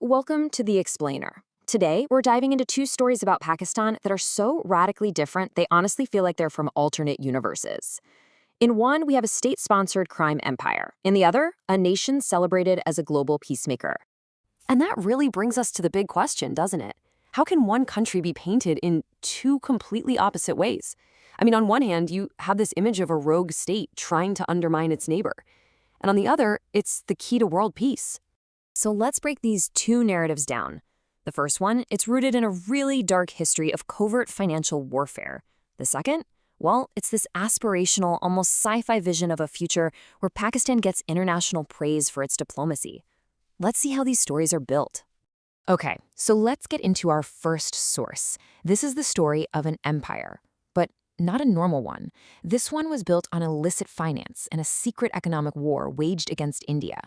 welcome to The Explainer. Today, we're diving into two stories about Pakistan that are so radically different they honestly feel like they're from alternate universes. In one, we have a state-sponsored crime empire. In the other, a nation celebrated as a global peacemaker. And that really brings us to the big question, doesn't it? How can one country be painted in two completely opposite ways? On one hand, you have this image of a rogue state trying to undermine its neighbor. And on the other, it's the key to world peace. So let's break these two narratives down. The first one, it's rooted in a really dark history of covert financial warfare. The second, well, it's this aspirational, almost sci-fi vision of a future where Pakistan gets international praise for its diplomacy. Let's see how these stories are built. Okay, so let's get into our first source. This is the story of an empire, but not a normal one. This one was built on illicit finance and a secret economic war waged against India.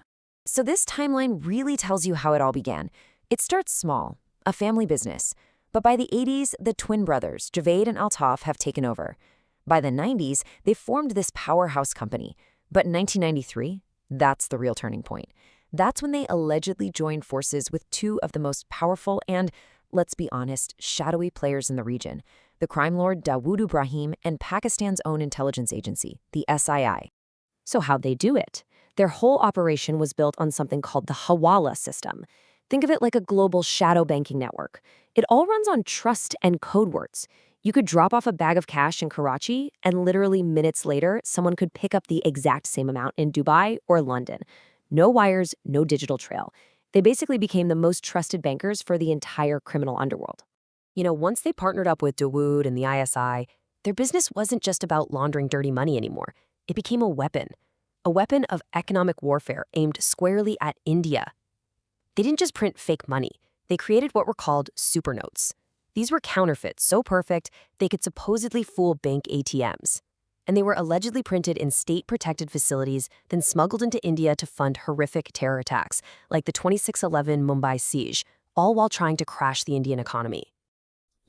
So this timeline really tells you how it all began. It starts small, a family business. But by the 80s, the twin brothers, Javed and Altaf, have taken over. By the 90s, they formed this powerhouse company. But in 1993, that's the real turning point. That's when they allegedly joined forces with two of the most powerful and, let's be honest, shadowy players in the region, the crime lord Dawood Ibrahim and Pakistan's own intelligence agency, the SII. So how'd they do it? Their whole operation was built on something called the Hawala system. Think of it like a global shadow banking network. It all runs on trust and code words. You could drop off a bag of cash in Karachi, and literally minutes later, someone could pick up the exact same amount in Dubai or London. No wires, no digital trail. They basically became the most trusted bankers for the entire criminal underworld. Once they partnered up with Dawood and the ISI, their business wasn't just about laundering dirty money anymore. It became a weapon of economic warfare aimed squarely at India. They didn't just print fake money. They created what were called supernotes. These were counterfeits so perfect they could supposedly fool bank ATMs. And they were allegedly printed in state-protected facilities, then smuggled into India to fund horrific terror attacks, like the 26/11 Mumbai siege, all while trying to crash the Indian economy.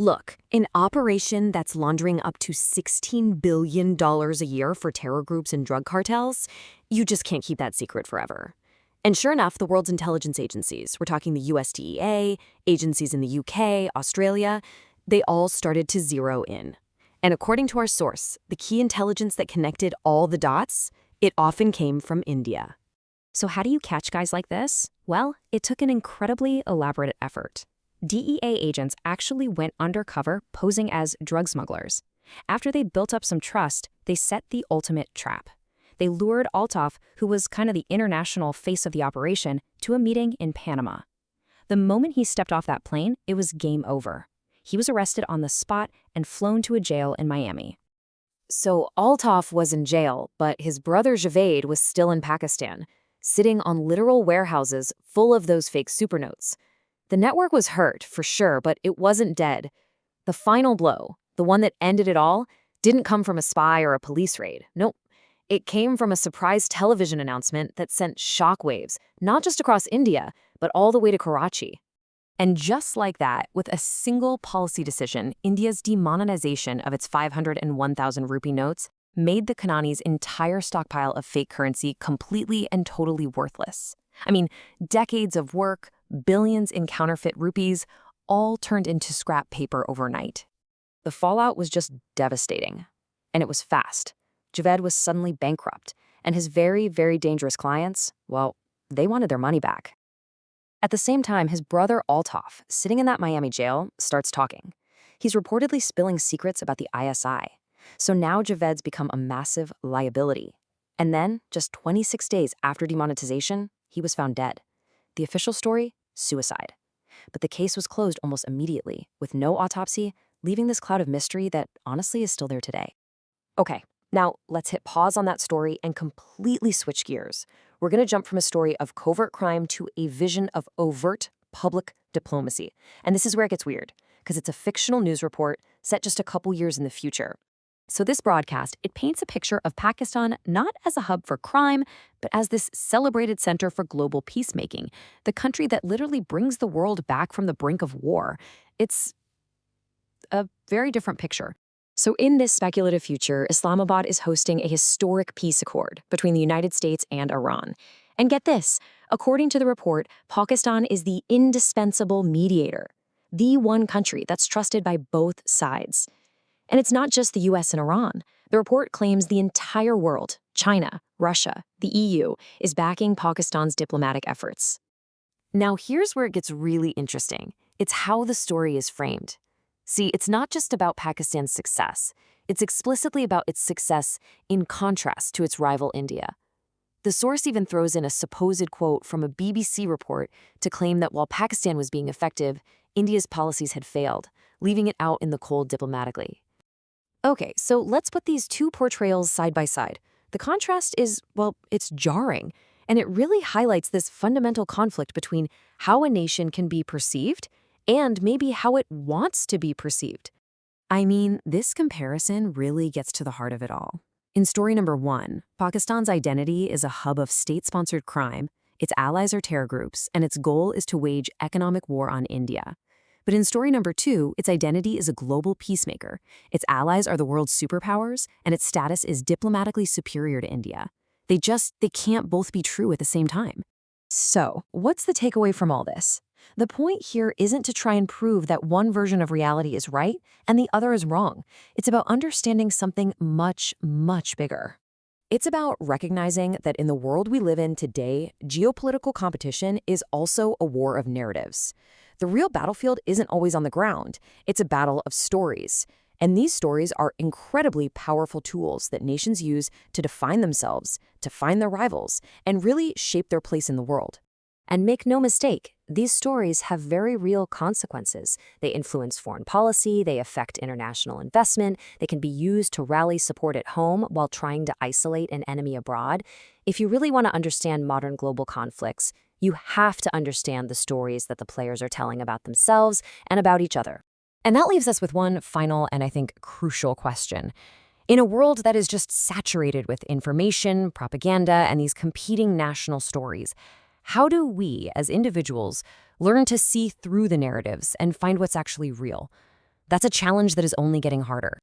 Look, an operation that's laundering up to $16 billion a year for terror groups and drug cartels, you just can't keep that secret forever. And sure enough, the world's intelligence agencies, we're talking the USDEA, agencies in the UK, Australia, they all started to zero in. And according to our source, the key intelligence that connected all the dots, it often came from India. So how do you catch guys like this? Well, it took an incredibly elaborate effort. DEA agents actually went undercover posing as drug smugglers. After they built up some trust, they set the ultimate trap. They lured Altaf, who was kind of the international face of the operation, to a meeting in Panama. The moment he stepped off that plane, it was game over. He was arrested on the spot and flown to a jail in Miami. So Altaf was in jail, but his brother Javed was still in Pakistan, sitting on literal warehouses full of those fake supernotes. The network was hurt, for sure, but it wasn't dead. The final blow, the one that ended it all, didn't come from a spy or a police raid. Nope. It came from a surprise television announcement that sent shockwaves, not just across India, but all the way to Karachi. And just like that, with a single policy decision, India's demonetization of its 500 and 1,000 rupee notes made the Kanani's entire stockpile of fake currency completely and totally worthless. Decades of work, billions in counterfeit rupees, all turned into scrap paper overnight. The fallout was just devastating. And it was fast. Javed was suddenly bankrupt, and his very, very dangerous clients, well, they wanted their money back. At the same time, his brother Altaf, sitting in that Miami jail, starts talking. He's reportedly spilling secrets about the ISI. So now Javed's become a massive liability. And then, just 26 days after demonetization, he was found dead. The official story? Suicide. But the case was closed almost immediately, with no autopsy, leaving this cloud of mystery that honestly is still there today. Okay, now let's hit pause on that story and completely switch gears. We're going to jump from a story of covert crime to a vision of overt public diplomacy. And this is where it gets weird, because it's a fictional news report set just a couple years in the future. So this broadcast, it paints a picture of Pakistan not as a hub for crime, but as this celebrated center for global peacemaking, the country that literally brings the world back from the brink of war. It's a very different picture. So in this speculative future, Islamabad is hosting a historic peace accord between the United States and Iran. And get this, According to the report, Pakistan is the indispensable mediator, the one country that's trusted by both sides. And it's not just the US and Iran. The report claims the entire world, China, Russia, the EU, is backing Pakistan's diplomatic efforts. Now, here's where it gets really interesting. It's how the story is framed. See, it's not just about Pakistan's success. It's explicitly about its success in contrast to its rival India. The source even throws in a supposed quote from a BBC report to claim that while Pakistan was being effective, India's policies had failed, leaving it out in the cold diplomatically. Okay, so let's put these two portrayals side by side. The contrast is, well, it's jarring, and it really highlights this fundamental conflict between how a nation can be perceived and maybe how it wants to be perceived. I mean, this comparison really gets to the heart of it all. In story number 1, Pakistan's identity is a hub of state-sponsored crime, its allies are terror groups, and its goal is to wage economic war on India. But in story number 2, its identity is a global peacemaker. Its allies are the world's superpowers, and its status is diplomatically superior to India. They can't both be true at the same time. So, what's the takeaway from all this? The point here isn't to try and prove that one version of reality is right and the other is wrong. It's about understanding something much, much bigger. It's about recognizing that in the world we live in today, geopolitical competition is also a war of narratives. The real battlefield isn't always on the ground. It's a battle of stories. And these stories are incredibly powerful tools that nations use to define themselves, to find their rivals, and really shape their place in the world. And make no mistake, these stories have very real consequences. They influence foreign policy, they affect international investment, they can be used to rally support at home while trying to isolate an enemy abroad. If you really want to understand modern global conflicts, you have to understand the stories that the players are telling about themselves and about each other. And that leaves us with one final and I think crucial question. In a world that is just saturated with information, propaganda, and these competing national stories, how do we, as individuals, learn to see through the narratives and find what's actually real? That's a challenge that is only getting harder.